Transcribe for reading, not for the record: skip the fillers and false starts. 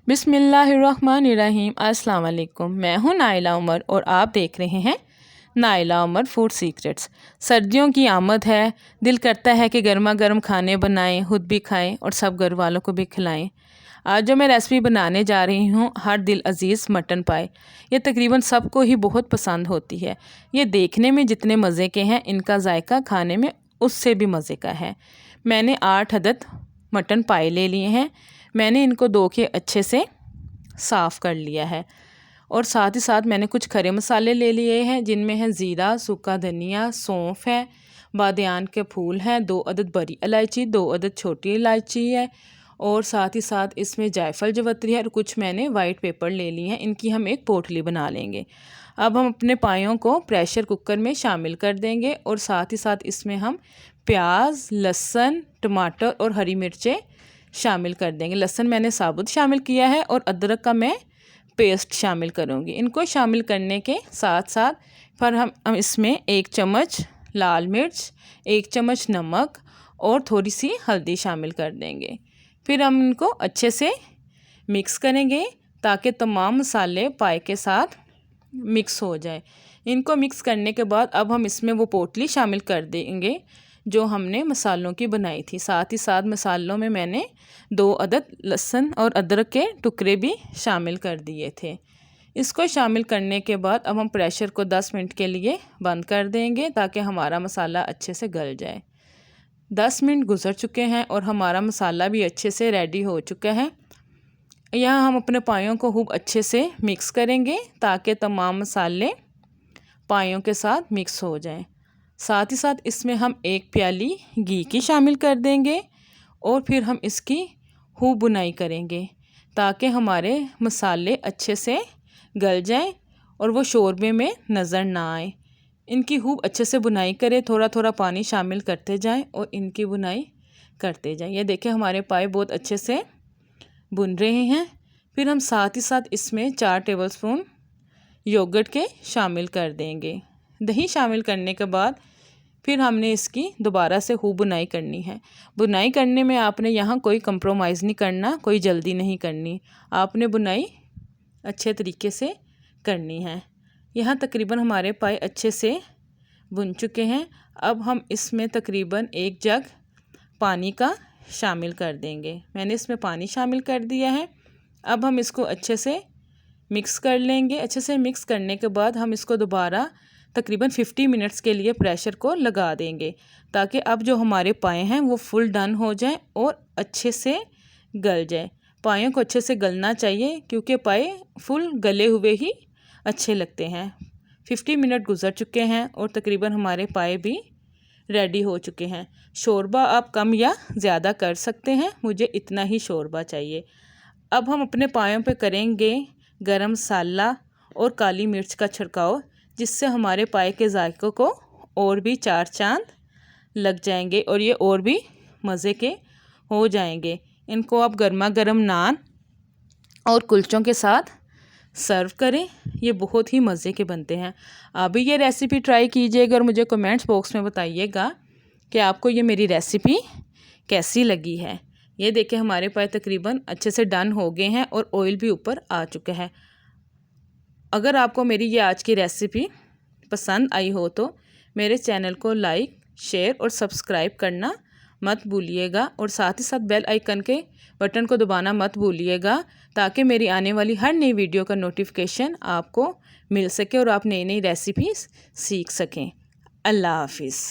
बिस्मिल्लाहिर्रहमानिर्रहीम। अस्सलाम वालेकुम। मैं हूं नाइला उमर और आप देख रहे हैं नाइला उमर फूड सीक्रेट्स। सर्दियों की आमद है, दिल करता है कि गर्मा गर्म खाने बनाएं, खुद भी खाएं और सब घर वालों को भी खिलाएं। आज जो मैं रेसिपी बनाने जा रही हूँ, हर दिल अजीज़ मटन पाए। ये तकरीबन सबको ही बहुत पसंद होती है। ये देखने में जितने मज़े के हैं, इनका जायका खाने में उससे भी मज़े का है। मैंने 8 अदद मटन पाए ले लिए हैं। मैंने इनको धो के अच्छे से साफ़ कर लिया है और साथ ही साथ मैंने कुछ खड़े मसाले ले लिए हैं, जिनमें है ज़ीरा, सूखा धनिया, सौंफ है, बादियान के फूल हैं, 2 अदद बड़ी इलायची, 2 अदद छोटी इलायची है और साथ ही साथ इसमें जायफल जवत्री है और कुछ मैंने वाइट पेपर ले लिए हैं। इनकी हम एक पोटली बना लेंगे। अब हम अपने पायों को प्रेशर कुकर में शामिल कर देंगे और साथ ही साथ इसमें हम प्याज, लहसुन, टमाटर और हरी मिर्चें शामिल कर देंगे। लहसुन मैंने साबुत शामिल किया है और अदरक का मैं पेस्ट शामिल करूँगी। इनको शामिल करने के साथ साथ फिर हम इसमें 1 चम्मच लाल मिर्च, 1 चम्मच नमक और थोड़ी सी हल्दी शामिल कर देंगे। फिर हम इनको अच्छे से मिक्स करेंगे ताकि तमाम मसाले पाए के साथ मिक्स हो जाए। इनको मिक्स करने के बाद अब हम इसमें वो पोटली शामिल कर देंगे जो हमने मसालों की बनाई थी। साथ ही साथ मसालों में मैंने 2 अदद लहसुन और अदरक के टुकड़े भी शामिल कर दिए थे। इसको शामिल करने के बाद अब हम प्रेशर को 10 मिनट के लिए बंद कर देंगे ताकि हमारा मसाला अच्छे से गल जाए। 10 मिनट गुजर चुके हैं और हमारा मसाला भी अच्छे से रेडी हो चुका है। यहाँ हम अपने पायों को खूब अच्छे से मिक्स करेंगे ताकि तमाम मसाले पायों के साथ मिक्स हो जाएं। साथ ही साथ इसमें हम 1 प्याली घी की शामिल कर देंगे और फिर हम इसकी खूब बुनाई करेंगे ताकि हमारे मसाले अच्छे से गल जाएं और वो शोरबे में नज़र ना आए। इनकी खूब अच्छे से बुनाई करें, थोड़ा थोड़ा पानी शामिल करते जाएं और इनकी बुनाई करते जाएं। ये देखिए हमारे पाए बहुत अच्छे से बुन रहे हैं। फिर हम साथ ही साथ इसमें 4 टेबलस्पून योगर्ट के शामिल कर देंगे। दही शामिल करने के बाद फिर हमने इसकी दोबारा से खूब बुनाई करनी है। बुनाई करने में आपने यहाँ कोई कंप्रोमाइज़ नहीं करना, कोई जल्दी नहीं करनी, आपने बुनाई अच्छे तरीके से करनी है। यहाँ तकरीबन हमारे पाए अच्छे से बुन चुके हैं। अब हम इसमें तकरीबन 1 जग पानी का शामिल कर देंगे। मैंने इसमें पानी शामिल कर दिया है। अब हम इसको अच्छे से मिक्स कर लेंगे। अच्छे से मिक्स करने के बाद हम इसको दोबारा तकरीबन 50 मिनट्स के लिए प्रेशर को लगा देंगे ताकि अब जो हमारे पाए हैं वो फुल डन हो जाए और अच्छे से गल जाए। पायों को अच्छे से गलना चाहिए क्योंकि पाए फुल गले हुए ही अच्छे लगते हैं। 50 मिनट गुजर चुके हैं और तकरीबन हमारे पाए भी रेडी हो चुके हैं। शोरबा आप कम या ज़्यादा कर सकते हैं, मुझे इतना ही शोरबा चाहिए। अब हम अपने पायों पे करेंगे गरम मसाला और काली मिर्च का छिड़काव, जिससे हमारे पाए के जायकों को और भी 4 चांद लग जाएंगे और ये और भी मज़े के हो जाएंगे। इनको आप गर्मा गर्म नान और कुलचों के साथ सर्व करें, ये बहुत ही मज़े के बनते हैं। आप भी ये रेसिपी ट्राई कीजिएगा और मुझे कमेंट्स बॉक्स में बताइएगा कि आपको ये मेरी रेसिपी कैसी लगी है। ये देखिए हमारे पाए तकरीबन अच्छे से डन हो गए हैं और ऑयल भी ऊपर आ चुका है। अगर आपको मेरी ये आज की रेसिपी पसंद आई हो तो मेरे चैनल को लाइक, शेयर और सब्सक्राइब करना मत भूलिएगा और साथ ही साथ बेल आइकन के बटन को दबाना मत भूलिएगा ताकि मेरी आने वाली हर नई वीडियो का नोटिफिकेशन आपको मिल सके और आप नई नई रेसिपीज़ सीख सकें। अल्लाह हाफिज़।